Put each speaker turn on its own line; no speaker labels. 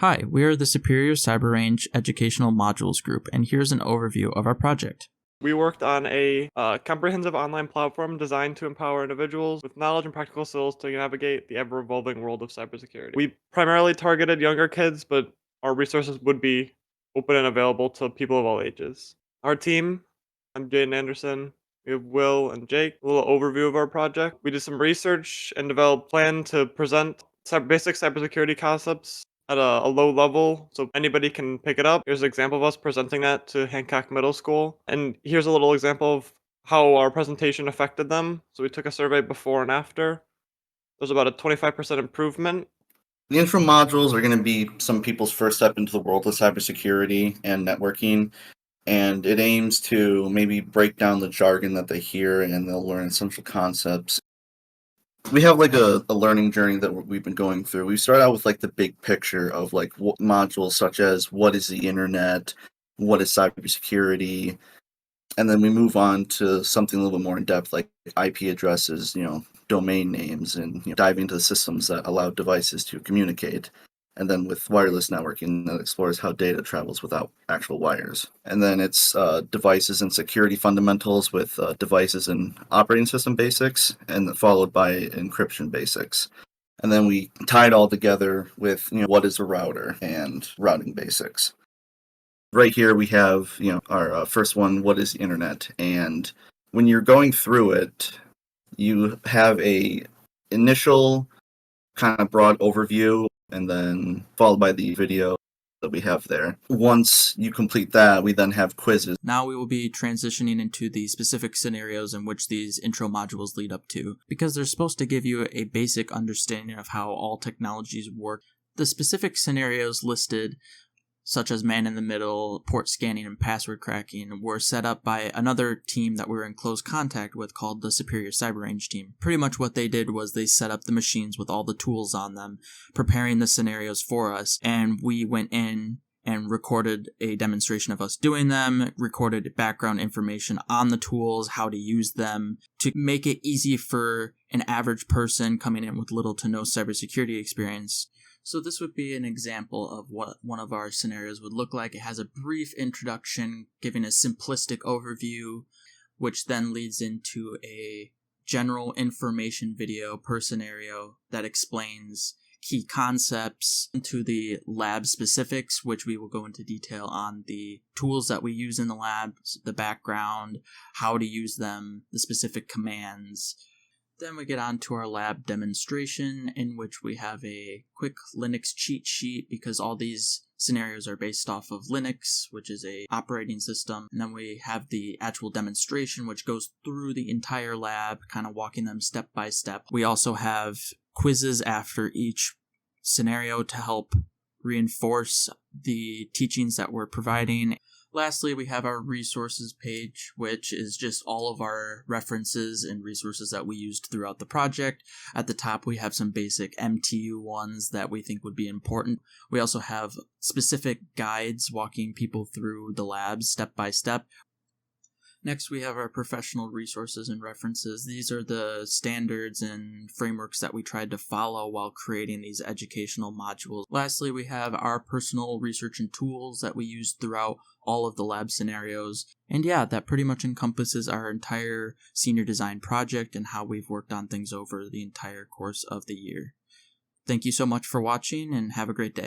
Hi, we are the Superior Cyber Range Educational Modules Group, and here's an overview of our project.
We worked on a comprehensive online platform designed to empower individuals with knowledge and practical skills to navigate the ever-evolving world of cybersecurity. We primarily targeted younger kids, but our resources would be open and available to people of all ages. Our team, I'm Jayden Anderson. We have Will and Jake. A little overview of our project. We did some research and developed a plan to present basic cybersecurity concepts at a low level so anybody can pick it up. Here's an example of us presenting that to Hancock Middle School. And here's a little example of how our presentation affected them. So we took a survey before and after. There's about a 25% improvement.
The intro modules are going to be some people's first step into the world of cybersecurity and networking, and it aims to maybe break down the jargon that they hear and they'll learn essential concepts. We have like a learning journey that we've been going through. We start out with like the big picture of like modules such as what is the internet, what is cybersecurity, and then we move on to something a little bit more in depth like IP addresses, domain names, and dive into the systems that allow devices to communicate. And then with wireless networking, that explores how data travels without actual wires. And then it's devices and security fundamentals with devices and operating system basics, and followed by encryption basics. And then we tie it all together with what is a router and routing basics. Right here we have our first one, what is the internet? And when you're going through it, you have a initial kind of broad overview, and then followed by the video that we have there. Once you complete that, we then have quizzes.
Now we will be transitioning into the specific scenarios in which these intro modules lead up to, because they're supposed to give you a basic understanding of how all technologies work. The specific scenarios listed, such as man-in-the-middle, port scanning, and password cracking, were set up by another team that we were in close contact with called the Superior Cyber Range team. Pretty much what they did was they set up the machines with all the tools on them, preparing the scenarios for us, and we went in and recorded a demonstration of us doing them, recorded background information on the tools, how to use them, to make it easy for an average person coming in with little to no cybersecurity experience. So this would be an example of what one of our scenarios would look like. It has a brief introduction giving a simplistic overview, which then leads into a general information video per scenario that explains key concepts into the lab specifics, which we will go into detail on the tools that we use in the lab, the background, how to use them, the specific commands. Then we get on to our lab demonstration, in which we have a quick Linux cheat sheet because all these scenarios are based off of Linux, which is a operating system. And then we have the actual demonstration, which goes through the entire lab, kind of walking them step by step. We also have quizzes after each scenario to help reinforce the teachings that we're providing. Lastly, we have our resources page, which is just all of our references and resources that we used throughout the project. At the top, we have some basic MTU ones that we think would be important. We also have specific guides walking people through the labs step by step. Next, we have our professional resources and references. These are the standards and frameworks that we tried to follow while creating these educational modules. Lastly, we have our personal research and tools that we used throughout all of the lab scenarios. And yeah, that pretty much encompasses our entire senior design project and how we've worked on things over the entire course of the year. Thank you so much for watching, and have a great day.